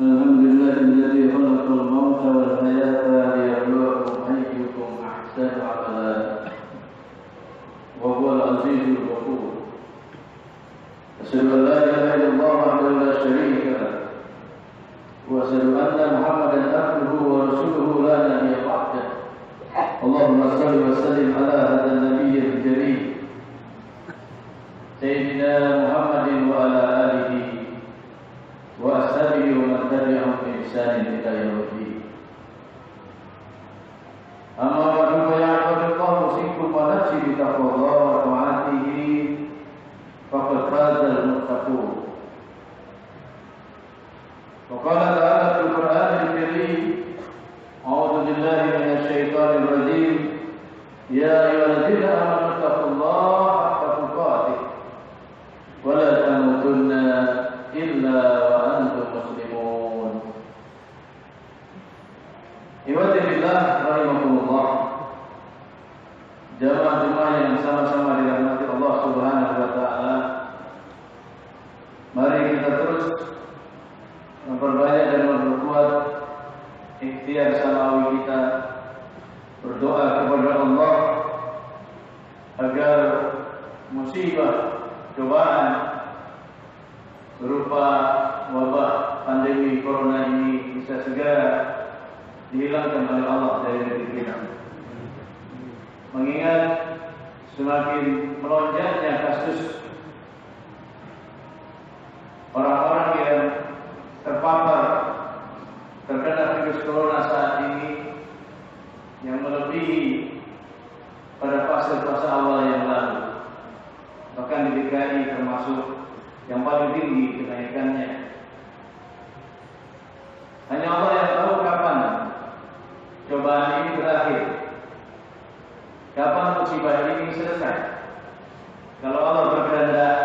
الحمد لله الذي خلق الموت والحياة ليبلوكم أيكم أحسن عملا وهو العزيز الغفور. أشهد أن لا إله إلا الله وحده لا شريك له وأشهد أن محمدا عبده ورسوله لا نبي بعده. اللهم صل وسلم على هذا النبي الكريم سيدنا محمد وعلى آله وأصحابه ومن تبعهم بإحسان إلى يوم الدين. أما بعد فيا عباد الله أوصيكم ونفسي بتقوى الله وطاعته فقد فاز المتقون. وقال تعالى في القرآن الكريم: أعوذ بالله من الشيطان الرجيم يا أيها الذين آمنوا اتقوا الله حق تقاته ولا تموتن إلا وأنتم مسلمون. Ikhwati fillah rahimakumullah. Jamaah-jamaah yang sama-sama dirahmati Allah Subhanahu wa taala. Mari kita terus memperbanyak dan memperkuat ikhtiar samawi kita, berdoa kepada Allah agar musibah, cobaan berupa wabah pandemi corona ini bisa segera dihilangkan oleh Allah dari negeri kita. Mengingat semakin melonjaknya kasus orang-orang yang terpapar terkena virus corona saat ini yang melebihi pada fase-fase awal yang lalu. Bahkan di DKI termasuk yang paling tinggi kenaikannya. Hanya Allah yang tahu kapan cobaan ini berakhir, kapan musibah ini selesai. Kalau Allah berkehendak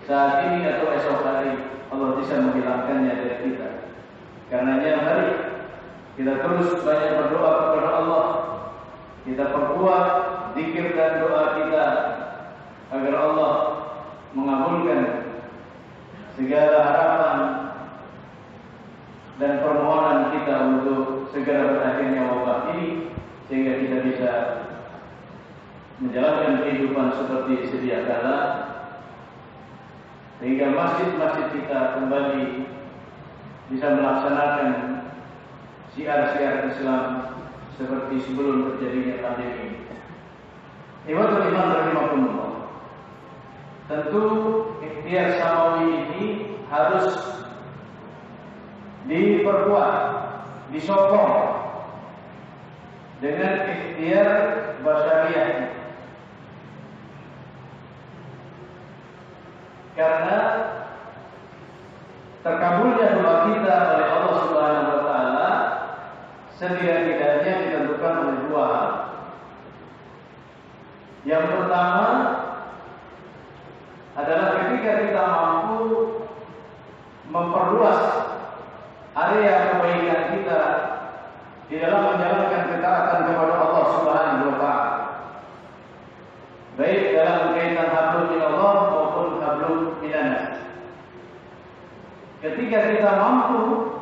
saat ini atau esok hari, Allah bisa menghilangkannya dari kita. Karenanya mari kita terus banyak berdoa kepada Allah. Kita perkuat zikir dan doa kita agar Allah mengabulkan segala harapan dan permohonan kita untuk segera berakhirnya wabah ini, sehingga kita bisa menjalankan kehidupan seperti sedia kala, sehingga masjid-masjid kita kembali bisa melaksanakan syiar-syiar Islam seperti sebelum terjadinya pandemi. Ikhwatul iman rahimakumullah. Tentu ikhtiar samawi ini harus diperkuat, disokong dengan ikhtiar basyariah. Karena terkabulnya doa kita oleh Allah Subhanahu wa taala setidak-tidaknya ditentukan oleh dua hal. Yang pertama adalah ketika kita mampu memperluas area kebaikan kita di dalam menjalankan ketaatan kepada Allah Subhanahu wa taala, baik dalam kaitan hablum minallah maupun hablum minannas. Ketika kita mampu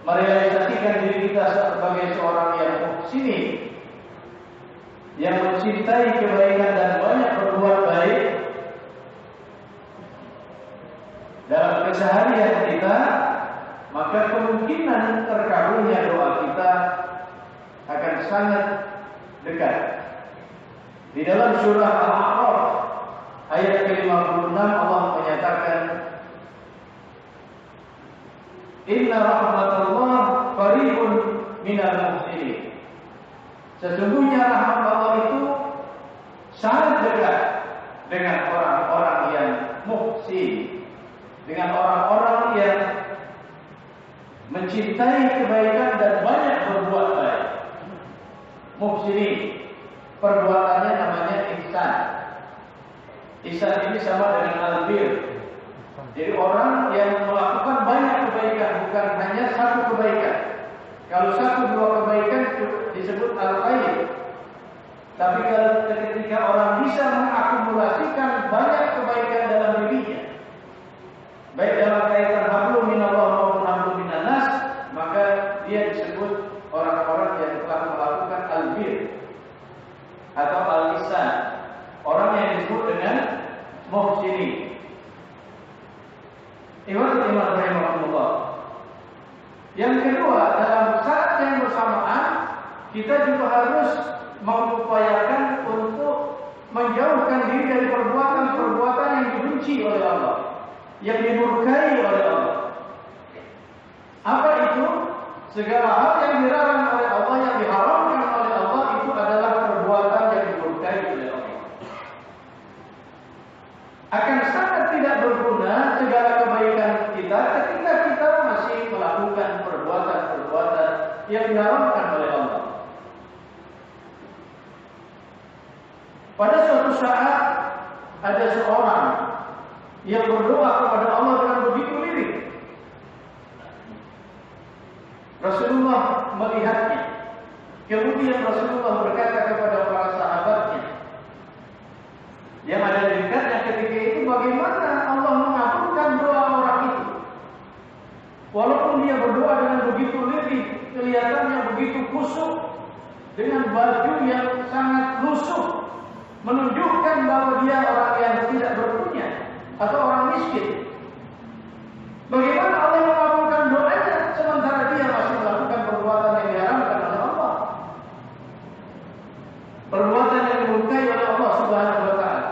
merealisasikan diri kita sebagai seorang yang muhsinin, yang mencintai kebaikan dan banyak berbuat baik dalam keseharian kita, maka kemungkinan terkabulnya doa kita akan sangat dekat. Di dalam surah Al-A'raf ayat ke-56 Allah menyatakan, Inna rahmatullah qaribun minal muhsinin. Sesungguhnya rahmat Allah itu sangat dekat dengan orang-orang yang muhsin, dengan orang-orang yang mencintai kebaikan dan banyak berbuat baik. Muhsinin, perbuatannya namanya ihsan. Ihsan ini sama dengan albir. Jadi orang yang melakukan banyak kebaikan, bukan hanya satu kebaikan. Kalau satu dua kebaikan disebut al-khair. Tapi kalau ketika orang bisa mengakumulasikan banyak kebaikan dalam dirinya, baik dalam Iman rahimahullah. Yang kedua, dalam saat yang bersamaan kita juga harus mengupayakan untuk menjauhkan diri dari perbuatan-perbuatan yang dibenci oleh Allah, yang dimurkai oleh Allah. Apa itu? Segala hal yang dilarang oleh Allah, yang diharamkan oleh Allah, itu adalah perbuatan yang dimurkai oleh Allah. Akan sangat tidak berguna segala kebaikan kita ketika kita masih melakukan perbuatan-perbuatan yang diharamkan oleh Allah. Pada suatu saat ada seorang yang berdoa kepada Allah dengan begitu lirik. Rasulullah melihatnya. Kemudian Rasulullah berkata kepada para sahabatnya yang ada di dekatnya ketika itu, bagaimana Allah mengabulkan doa orang itu? Walaupun dia berdoa dengan begitu lirik, kelihatannya begitu khusyuk, dengan baju yang sangat lusuh, menunjukkan bahwa dia orang yang tidak berpunya atau orang miskin. Bagaimana Allah mengabulkan doanya sementara dia masih melakukan perbuatan yang diharamkan oleh Allah, perbuatan yang dimurkai oleh Allah Subhanahu wa taala.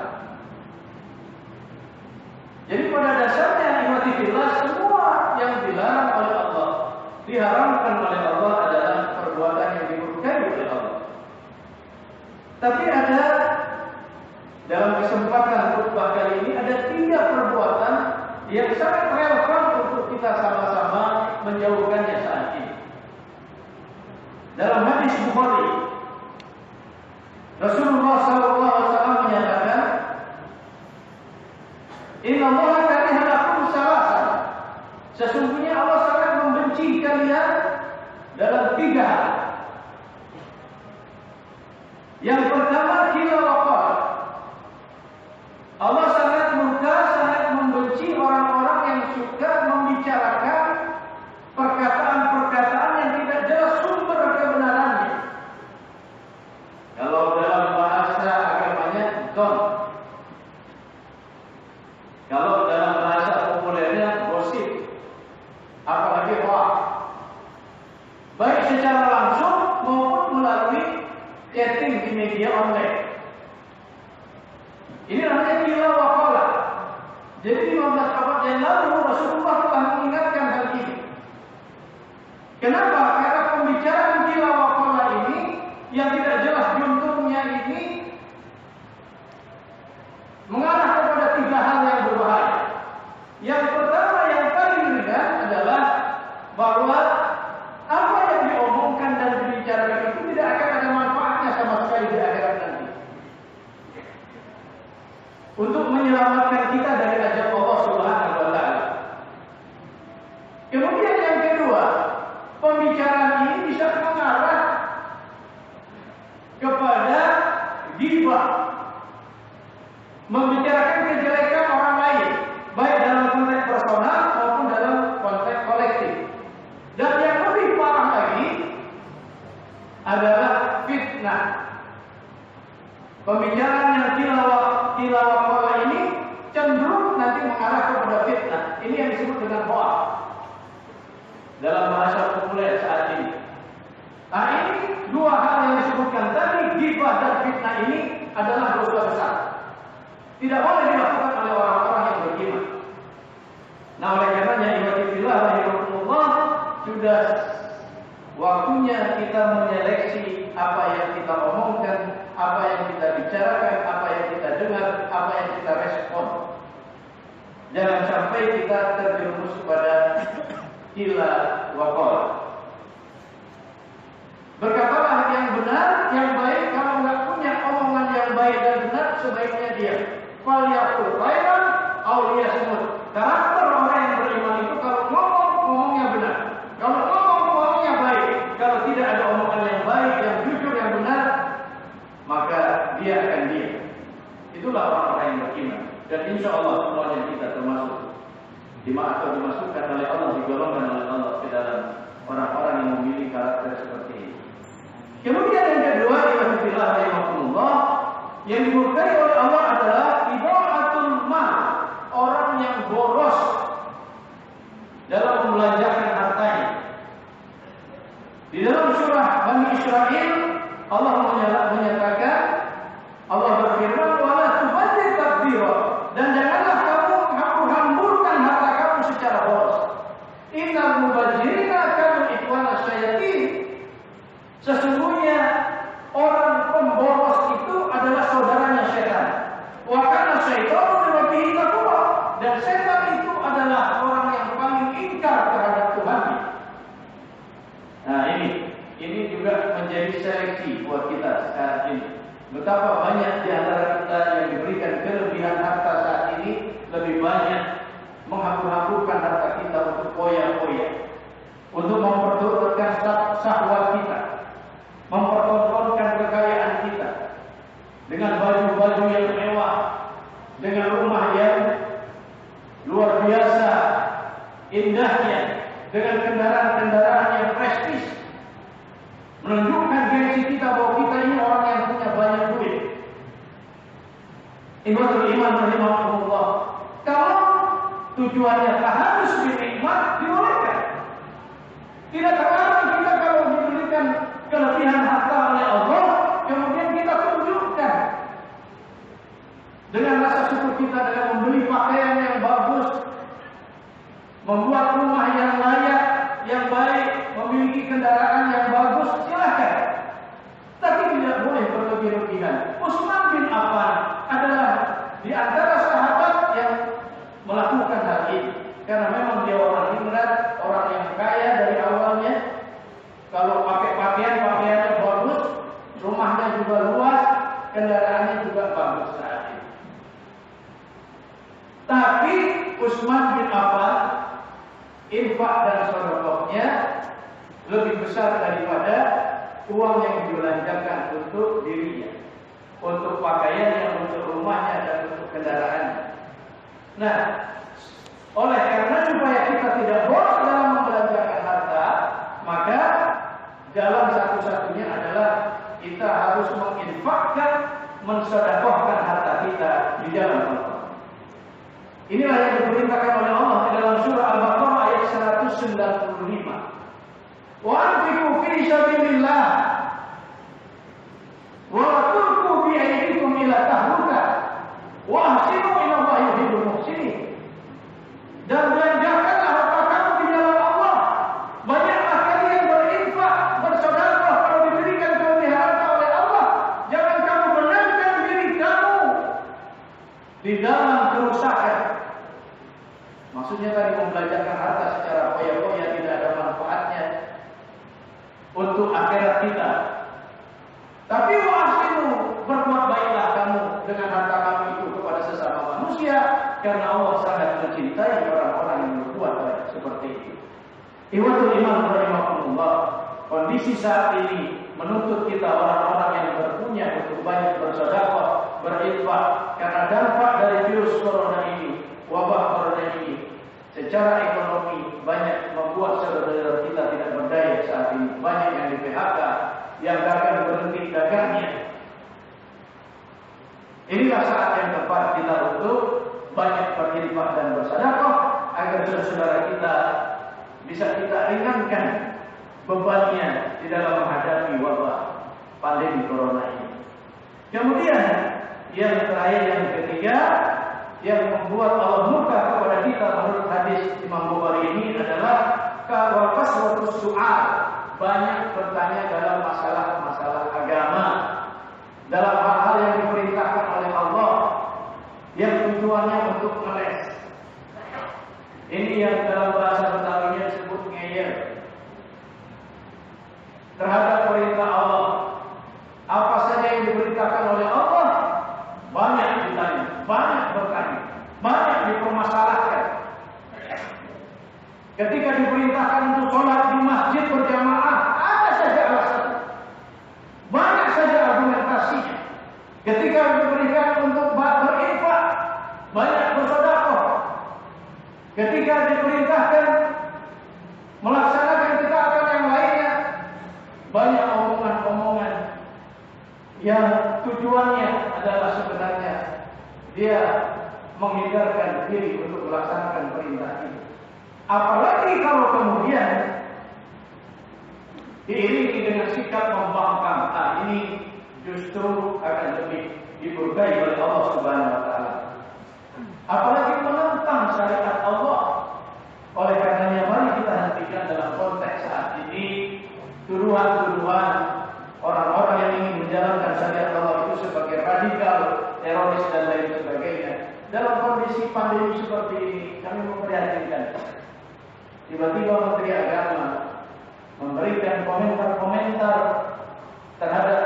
Jadi pada dasarnya ikhwati fillah, semua yang dilarang oleh Allah, diharamkan oleh Allah adalah perbuatan yang dimurkai oleh Allah. Tapi ada dalam kesempatan khutbah kali ini ada 3 perbuatan yang sangat relevan untuk kita sama-sama menjauhkannya saat ini. Dalam hadis Bukhari, Rasulullah SAW menyatakan, Inna Allah kariha lakum salasan. Sesungguhnya Allah sangat membenci kalian dalam 3 hal. Yang pertama, qila wa qala. Allah sangat murka, sangat membenci orang-orang yang suka membicarakan perkataan-perkataan yang tidak jelas sumber kebenarannya. Kalau dalam bahasa agamanya, don. Kalau dalam bahasa populernya, gosip. Apalagi hoax. Baik secara langsung maupun melalui chatting di media online. Ini namanya qila wa qala. Jadi 15 abad yang lalu Rasulullah telah mengingatkan hal ini. Kenapa? Karena pembicaraan qila wa qala ini yang tidak jelas junturnya ini mengarah kepada 3 hal yang berbahaya. Yang pertama, yang paling ringan adalah bahwa apa yang diomongkan dan dibicarakan itu tidak akan ada manfaatnya sama sekali di akhirat nanti, untuk menyelamatkan kita dari azab Allah Subhanahu wa taala. Kemudian yang kedua, pembicaraan ini bisa mengarah kepada ghibah, membicarakan kejelekan orang lain, baik dalam konteks personal maupun dalam konteks kolektif. Dan yang lebih parah lagi adalah fitnah. Pembicaraan yang qila ini cenderung nanti mengarah kepada fitnah. Ini yang disebut dengan hoax dalam bahasa populer saat ini. Nah, ini 2 hal yang disebutkan tadi, ghibah dan fitnah, ini adalah dosa besar. Tidak boleh dilakukan oleh orang-orang yang beriman. Nah, oleh karenanya ikhwati fillah rahimahumullah, sudah waktunya kita menyeleksi apa yang kita omongkan, apa yang kita bicarakan, apa yang kita dengar, apa yang kita respon. Jangan sampai kita terjerumus kepada qila wa qala. Berkatalah yang benar, yang baik. Kalau nggak punya omongan yang baik dan benar, sebaiknya diam. Falyaqul khairan aw liyasmut. Karakter orang yang beriman itu kalau ngomongnya benar. Kalau ngomongnya baik. Kalau tidak ada omongan yang baik, yang jujur, yang benar, maka dia akan diam. Itulah orang-orang yang beriman. Dan insya Allah semuanya kita termasuk dimasukkan oleh Allah, digolongkan oleh Allah ke dalam orang-orang yang memiliki karakter seperti ini. Kemudian yang kedua, yang dimurkai oleh Allah adalah idaatul mal, Israil, Allah menyatakan, Allah berfirman, wala tubadzir tabdzira, dan janganlah kamu hambur-hamburkan harta kamu secara boros. Innal mubadzirina kanu ikhwana syayatin. Sesungguhnya orang pemboros itu adalah saudaranya setan. Wa kana syaitanu lirabbihi kafura, dan setan itu adalah orang yang paling ingkar terhadap Tuhannya. Nah, ini juga menjadi seleksi buat kita saat ini. Betapa banyak di antara kita yang diberikan kelebihan harta saat ini lebih banyak menghambur-hamburkan harta kita untuk foya-foya, untuk memperturutkan syahwat kita, mempertontonkan kekayaan kita dengan baju-baju yang mewah, dengan rumah yang luar biasa indahnya, dengan kendaraan-kendaraan yang prestis, menunjukkan gengsi kita bahwa kita ini orang yang punya banyak duit. Ikhwatul iman rahimahumullah. Kalau tujuannya taharus bil nikmat, dibolehkan. Tidak terlarang kita kalau diberikan kelebihan harta oleh Allah, kemudian kita tunjukkan dengan rasa syukur kita dengan membeli pakaian yang bagus, membuat rumah yang layak, yang baik, memiliki kendaraan yang bagus, silakan. Tapi tidak boleh berlebih-lebihan. Utsman bin Affan adalah di antara sahabat yang melakukan hal ini, karena memang dia orang himrat, orang yang kaya dari awalnya. Kalau pakai pakaiannya bagus, rumahnya juga luas, kendaraannya juga bagus saat ini. Tapi Utsman bin Affan infak dan sedekahnya lebih besar daripada uang yang dibelanjakan untuk dirinya, untuk pakaiannya, untuk rumahnya, dan untuk kendaraannya. Nah, oleh karena supaya kita tidak boros dalam membelanjakan harta, maka jalan satu-satunya adalah kita harus menginfakkan, mensedekahkan harta kita di jalan Allah. Inilah yang diperintahkan oleh Allah di dalam surah Al-Baqarah ayat 195. Wa anfiqu fi sabilillah wa la tulqu bi aydikum ila tahlukah wa ahsinu inna Allaha yuhibbul muhsinin. Dan belanjakanlah harta kamu di jalan Allah. Banyaklah kalian berinfak, bersedekah kalau diberikan kelebihan harta oleh Allah. Jangan kamu benarkan diri kamu di dalam kerusakan. Maksudnya tadi membelanjakan harta secara foya-foya tidak ada manfaatnya untuk akhirat kita. Tapi wa'asinu, berbuat baiklah kamu dengan harta kamu itu kepada sesama manusia, karena Allah sangat mencintai orang-orang yang berbuat baik seperti itu. Ikhwatul iman rahimahumullah. Kondisi saat ini menuntut kita orang-orang yang berpunya untuk banyak bersedekah, berinfak, karena dampak dari virus corona ini, wabah corona ini, secara ekonomi banyak membuat saudara-saudara kita tidak berdaya saat ini. Banyak yang di PHK, yang akan berhenti dagangnya. Inilah saat yang tepat kita untuk banyak berinfak dan bersedekah agar saudara kita bisa kita ringankan bebannya di dalam menghadapi wabah pandemi corona ini. Kemudian yang terakhir, yang ketiga, yang membuat Allah murka kepada kita menurut hadis Imam Bukhari ini adalah kasratus su'al, banyak bertanya dalam masalah-masalah agama, dalam hal-hal yang diperintahkan oleh Allah, yang tujuannya untuk ngeles. Ini yang dalam bahasa Betawinya disebut ngeyel terhadap perintah Allah. Apa saja yang diberitakan oleh Allah, banyak ditanya, banyak bertanya, banyak dipermasalahkan. Ketika diperintahkan untuk sholat di masjid berjamaah, ada saja alasan, banyak saja argumentasinya. Ketika diberikan untuk berinfak, banyak bersedekah. Ketika diperintahkan melaksanakan ketaatan yang lainnya, banyak omongan-omongan yang tujuannya adalah sebenarnya dia menghindarkan diri untuk melaksanakan perintah ini. Apalagi kalau kemudian diiringi dengan sikap membangkang. Ini justru akan lebih diberkahi oleh Allah Subhanahu wa taala. Apalagi menentang syariat Allah. Oleh karenanya mari kita hentikan dalam konteks saat ini tuduhan-tuduhan orang-orang yang ingin menjalankan syariat Allah itu sebagai radikal, teroris dan lain sebagainya. Dalam kondisi pandemi seperti ini kami memprihatinkan. Tiba-tiba Menteri Agama memberikan komentar-komentar terhadap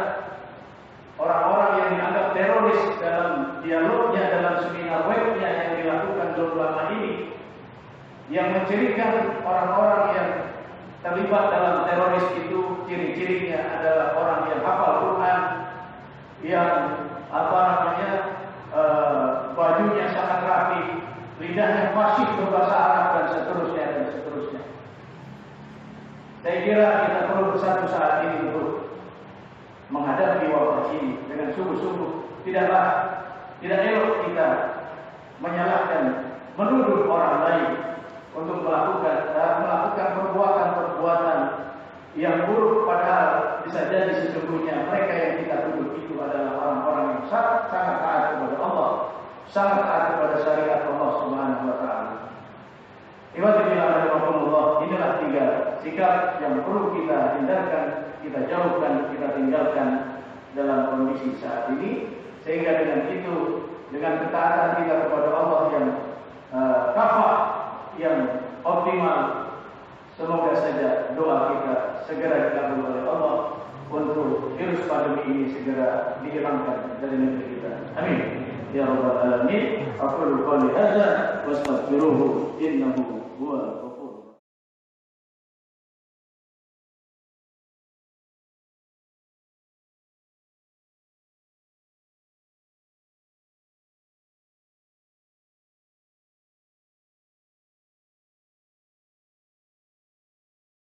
orang-orang yang dianggap teroris dalam dialognya, dalam seminar webnya yang dilakukan selama ini, yang mencirikan orang-orang yang terlibat dalam teroris itu ciri-cirinya adalah orang yang hafal Quran, yang bajunya sangat rapi, lidahnya fasih berbahasa Arab dan seterusnya dan seterusnya. Saya kira kita perlu bersatu saat ini untuk menghadapi wabah ini dengan sungguh-sungguh. Tidak elok kita menyalahkan, menuduh orang lain untuk melakukan perbuatan yang buruk, padahal bisa jadi sesungguhnya mereka yang kita tuduh itu adalah orang-orang yang sangat taat kepada Allah, sangat taat kepada syariat Allah Subhanahu wa taala. Inilah 3 sikap yang perlu kita hindarkan, kita jauhkan, kita tinggalkan dalam kondisi saat ini, sehingga dengan itu, dengan ketaatan kita kepada Allah yang kafah, yang optimal, semoga saja doa kita segera dikabul oleh Allah untuk virus pandemi ini segera dihilangkan dari negeri kita. Amin. Ya Rabbal Alamin. Aqulu qouli hadza wastaghfiruhu innahu huwal ghafur.